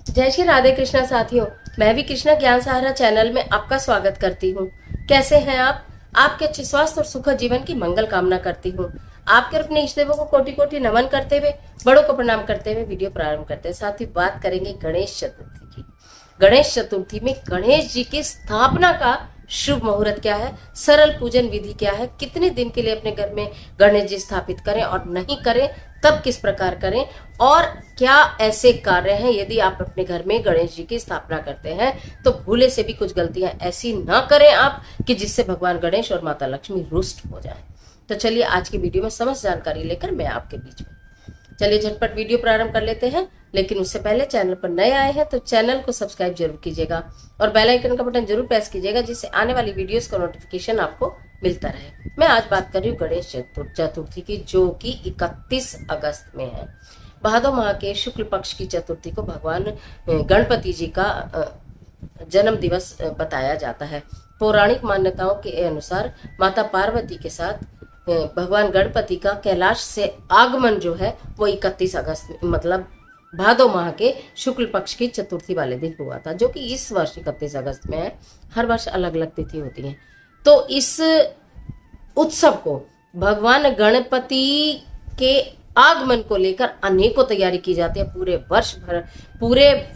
जय श्री राधे कृष्णा साथियों। मैं भी कृष्णा ज्ञान सहारा चैनल में आपका स्वागत करती हूँ। कैसे हैं आप? आपके अच्छे स्वास्थ्य और सुखद जीवन की मंगल कामना करती हूँ। आपके और अपने इष्ट देवों को कोटि कोटि नमन करते हुए, बड़ों को प्रणाम करते हुए वीडियो प्रारंभ करते हैं। साथ ही बात करेंगे गणेश चतुर्थी की। गणेश चतुर्थी में गणेश जी की स्थापना का शुभ मुहूर्त क्या है, सरल पूजन विधि क्या है, कितने दिन के लिए अपने घर में गणेश जी स्थापित करें और नहीं करें तब किस प्रकार करें, और क्या ऐसे कार्य हैं यदि आप अपने घर में गणेश जी की स्थापना करते हैं तो भूले से भी कुछ गलतियां ऐसी ना करें आप कि जिससे भगवान गणेश और माता लक्ष्मी रुष्ट हो जाए। तो चलिए आज की वीडियो में समस्त जानकारी लेकर मैं आपके बीच में। चलिए झटपट वीडियो प्रारंभ कर लेते हैं, लेकिन उससे पहले चैनल पर नए आए हैं तो चैनल को सब्सक्राइब जरूर कीजिएगा और बेल आइकन का बटन जरूर प्रेस कीजिएगा, जिससे आने वाली वीडियोस का नोटिफिकेशन आपको मिलता रहे। मैं आज बात कर रही हूँ गणेश चतुर्थी की, जो कि 31 अगस्त में है। भादो माह के शुक्ल पक्ष की चतुर्थी को भगवान गणपति जी का जन्म दिवस बताया जाता है। पौराणिक मान्यताओं के अनुसार माता पार्वती के साथ भगवान गणपति का कैलाश से आगमन जो है वो 31 अगस्त मतलब भादो माह के शुक्ल पक्ष की चतुर्थी वाले दिन हुआ था, जो कि इस वर्ष 31 अगस्त में है। हर वर्ष अलग अलग तिथि होती है। तो इस उत्सव को भगवान गणपति के आगमन को लेकर अनेकों तैयारी की जाती है। पूरे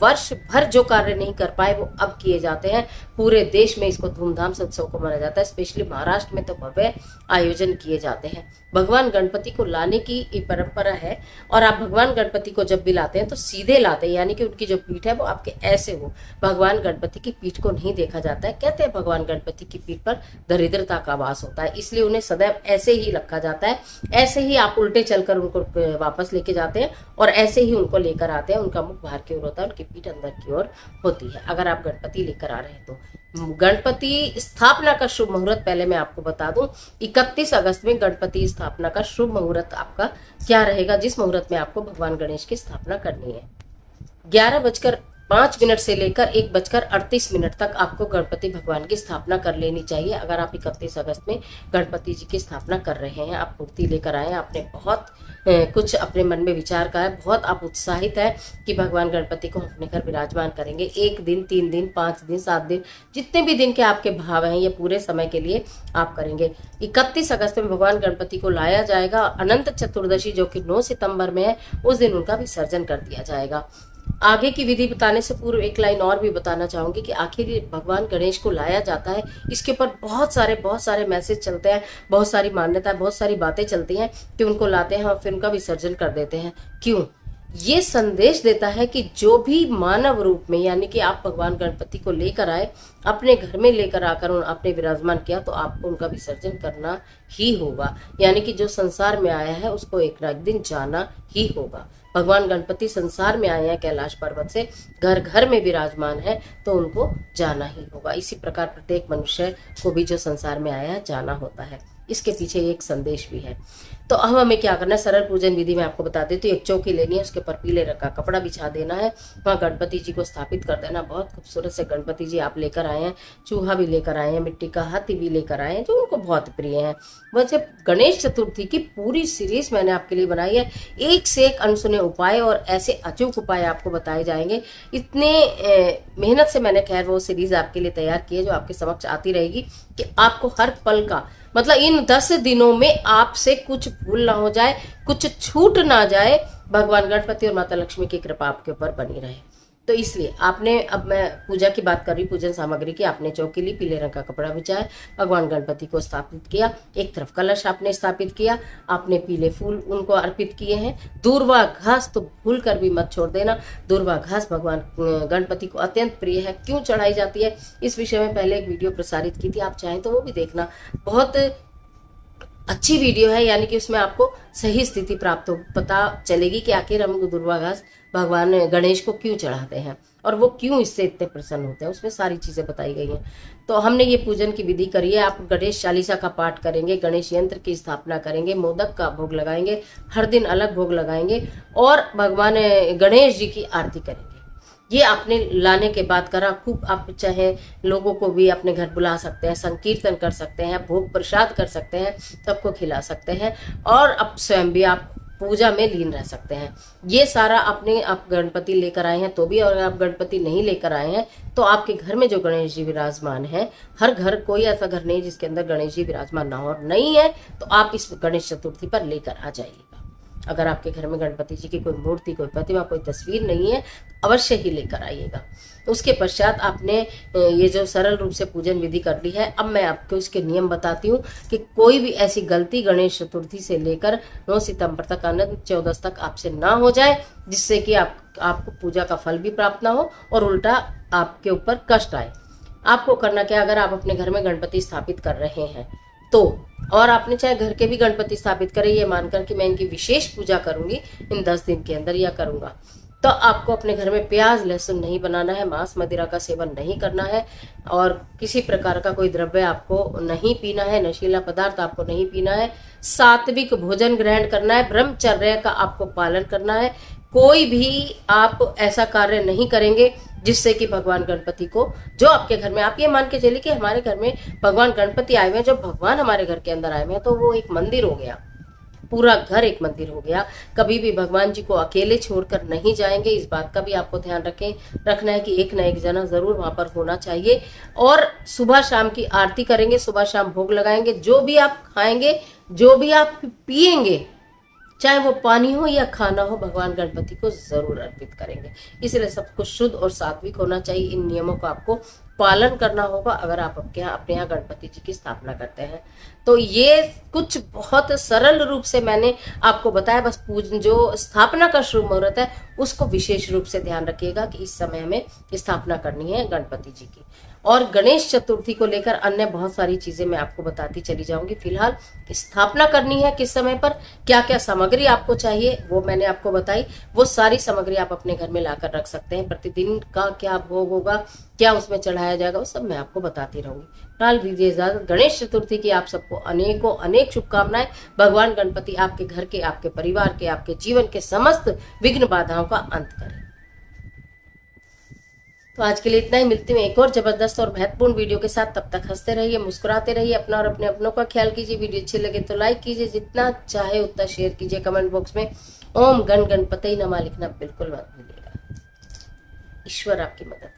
वर्ष भर जो कार्य नहीं कर पाए वो अब किए जाते हैं। पूरे देश में इसको धूमधाम से उत्सव को मनाया जाता है। स्पेशली महाराष्ट्र में तो भव्य आयोजन किए जाते हैं। भगवान गणपति को लाने की ये परंपरा है, और आप भगवान गणपति को जब भी लाते हैं तो सीधे लाते हैं, यानी कि उनकी जो पीठ है वो आपके ऐसे हो। भगवान गणपति की पीठ को नहीं देखा जाता है। कहते हैं भगवान गणपति की पीठ पर दरिद्रता का वास होता है, इसलिए उन्हें सदैव ऐसे ही रखा जाता है। ऐसे ही आप उल्टे चलकर उनको वापस लेके जाते हैं और ऐसे ही उनको लेकर आते हैं। उनका मुख बाहर की ओर होता है, उनकी पीठ अंदर की ओर होती है। अगर आप गणपति लेकर आ रहे हैं तो गणपति स्थापना का शुभ मुहूर्त पहले मैं आपको बता दूं। 31 अगस्त में गणपति स्थापना का शुभ मुहूर्त आपका क्या रहेगा, जिस मुहूर्त में आपको भगवान गणेश की स्थापना करनी है। 11:05 से लेकर 1:38 तक आपको गणपति भगवान की स्थापना कर लेनी चाहिए। अगर आप 31 अगस्त में गणपति जी की स्थापना कर रहे हैं, आप मूर्ति लेकर आए, आपने बहुत कुछ अपने मन में विचार का है, बहुत आप उत्साहित है कि भगवान गणपति को अपने घर विराजमान करेंगे। 1 दिन, 3 दिन, 5 दिन, 7 दिन, जितने भी दिन के आपके भाव हैं, ये पूरे समय के लिए आप करेंगे। 31 अगस्त में भगवान गणपति को लाया जाएगा। अनंत चतुर्दशी जो कि 9 सितंबर में है, उस दिन उनका विसर्जन कर दिया जाएगा। आगे की विधि बताने से पूर्व एक लाइन और भी बताना चाहूंगी कि आखिर ये भगवान गणेश को लाया जाता है, इसके ऊपर बहुत सारे मैसेज चलते हैं, बहुत सारी मान्यता, बहुत सारी बातें चलती हैं कि उनको लाते हैं और फिर उनका विसर्जन कर देते हैं। क्यों? ये संदेश देता है कि जो भी मानव रूप में, यानी कि आप भगवान गणपति को लेकर आए, अपने घर में लेकर आकर आपने विराजमान किया, तो आपको उनका विसर्जन करना ही होगा। यानी कि जो संसार में आया है उसको एक ना एक दिन जाना ही होगा। भगवान गणपति संसार में आए हैं कैलाश पर्वत से, घर घर में विराजमान है, तो उनको जाना ही होगा। इसी प्रकार प्रत्येक मनुष्य को भी जो संसार में आया है जाना होता है। इसके पीछे एक संदेश भी है। तो अब हमें क्या करना है, सरल पूजन विधि में आपको बता देती हूँ। एक चौकी लेनी है, उसके ऊपर पीले रंग का कपड़ा बिछा देना है, वहाँ गणपति जी को स्थापित कर देना। बहुत खूबसूरत से गणपति जी आप लेकर आए हैं, चूहा भी लेकर आए हैं, मिट्टी का हाथी भी लेकर आए हैं, जो उनको बहुत प्रिय है। वैसे गणेश चतुर्थी की पूरी सीरीज मैंने आपके लिए बनाई है। एक से एक अनसुने उपाय और ऐसे अचूक उपाय आपको बताए जाएंगे। इतने मेहनत से मैंने खैर वो सीरीज आपके लिए तैयार की है, जो आपके समक्ष आती रहेगी कि आपको हर पल का, मतलब इन 10 दिनों में आपसे कुछ भूल ना हो जाए, कुछ छूट ना जाए। भगवान गणपति और माता लक्ष्मी की कृपा आपके ऊपर बनी रहे। तो इसलिए आपने, अब मैं पूजा की बात कर रही, पूजन सामग्री की, आपने चौकी ली, पीले रंग का कपड़ा बिछाया, भगवान गणपति को स्थापित किया, एक तरफ कलश आपने स्थापित किया, आपने पीले फूल उनको अर्पित किए हैं। दूर्वा घास तो भूल कर भी मत छोड़ देना। दूर्वा घास भगवान गणपति को अत्यंत प्रिय है। क्यों चढ़ाई जाती है, इस विषय में पहले एक वीडियो प्रसारित की थी, आप चाहें तो वो भी देखना। बहुत अच्छी वीडियो है, यानी कि उसमें आपको सही स्थिति प्राप्त हो, पता चलेगी कि आखिर हम दुर्वा घास भगवान गणेश को क्यों चढ़ाते हैं और वो क्यों इससे इतने प्रसन्न होते हैं। उसमें सारी चीजें बताई गई हैं। तो हमने ये पूजन की विधि करी है। आप गणेश चालीसा का पाठ करेंगे, गणेश यंत्र की स्थापना करेंगे, मोदक का भोग लगाएंगे, हर दिन अलग भोग लगाएंगे और भगवान गणेश जी की आरती करेंगे। ये आपने लाने के बाद करा। खूब आप चाहे लोगों को भी अपने घर बुला सकते हैं, संकीर्तन कर सकते हैं, भोग प्रसाद कर सकते हैं, सबको खिला सकते हैं और अब स्वयं भी आप पूजा में लीन रह सकते हैं। ये सारा अपने आप गणपति लेकर आए हैं तो भी, और आप गणपति नहीं लेकर आए हैं तो आपके घर में जो गणेश जी विराजमान है, हर घर, कोई ऐसा घर नहीं जिसके अंदर गणेश जी विराजमान ना हो, और नहीं है तो आप इस गणेश चतुर्थी पर लेकर आ जाइएगा। अगर आपके घर में गणपति जी की कोई मूर्ति, कोई प्रतिमा, कोई तस्वीर नहीं है तो अवश्य ही लेकर आइएगा। उसके पश्चात आपने ये जो सरल रूप से पूजन विधि कर ली है, अब मैं आपको इसके नियम बताती हूँ कि कोई भी ऐसी गलती गणेश चतुर्थी से लेकर 9 सितंबर तक, अनंत चौदस तक आपसे ना हो जाए, जिससे कि आपको पूजा का फल भी प्राप्त ना हो और उल्टा आपके ऊपर कष्ट आए। आपको करना क्या, अगर आप अपने घर में गणपति स्थापित कर रहे हैं तो, और आपने चाहे घर के भी गणपति स्थापित करें ये मानकर कि मैं इनकी विशेष पूजा करूंगी इन 10 दिन के अंदर या करूंगा, तो आपको अपने घर में प्याज लहसुन नहीं बनाना है, मांस मदिरा का सेवन नहीं करना है, और किसी प्रकार का कोई द्रव्य आपको नहीं पीना है, नशीला पदार्थ आपको नहीं पीना है, सात्विक भोजन ग्रहण करना है, ब्रह्मचर्य का आपको पालन करना है। कोई भी आप ऐसा कार्य नहीं करेंगे जिससे कि भगवान गणपति को, जो आपके घर में, आप ये मान के चलिए कि हमारे घर में भगवान गणपति आए हुए हैं, जो भगवान हमारे घर के अंदर आए हुए हैं तो वो एक मंदिर हो गया, पूरा घर एक मंदिर हो गया। कभी भी भगवान जी को अकेले छोड़कर नहीं जाएंगे, इस बात का भी आपको ध्यान रखना है कि एक ना एक जना जरूर वहां पर होना चाहिए। और सुबह शाम की आरती करेंगे, सुबह शाम भोग लगाएंगे, जो भी आप खाएंगे, जो भी आप पिएंगे, चाहे वो पानी हो या खाना हो, भगवान गणपति को जरूर अर्पित करेंगे। इसलिए सब कुछ शुद्ध और सात्विक होना चाहिए। इन नियमों का आपको पालन करना होगा अगर आप अपने यहाँ गणपति जी की स्थापना करते हैं। तो ये कुछ बहुत सरल रूप से मैंने आपको बताया। बस जो स्थापना का शुभ मुहूर्त है उसको विशेष रूप से ध्यान रखिएगा कि इस समय हमें स्थापना करनी है गणपति जी की। और गणेश चतुर्थी को लेकर अन्य बहुत सारी चीजें मैं आपको बताती चली जाऊंगी। फिलहाल स्थापना करनी है किस समय पर, क्या क्या सामग्री आपको चाहिए वो मैंने आपको बताई। वो सारी सामग्री आप अपने घर में लाकर रख सकते हैं। प्रतिदिन का क्या भोग होगा, क्या उसमें चढ़ाया जाएगा, वो सब मैं आपको बताती रहूंगी। फिलहाल दीजिए इजाजत। गणेश चतुर्थी की आप सबको अनेकों अनेक शुभकामनाएं। भगवान गणपति आपके घर के, आपके परिवार के, आपके जीवन के समस्त विघ्न बाधाओं का अंत करें। तो आज के लिए इतना ही। मिलती हूँ एक और जबरदस्त और महत्वपूर्ण वीडियो के साथ। तब तक हंसते रहिए, मुस्कुराते रहिए, अपना और अपने अपनों का ख्याल कीजिए। वीडियो अच्छी लगे तो लाइक कीजिए, जितना चाहे उतना शेयर कीजिए। कमेंट बॉक्स में ओम गण गणपति नमः लिखना बिल्कुल मत भूलिएगा। ईश्वर आपकी मदद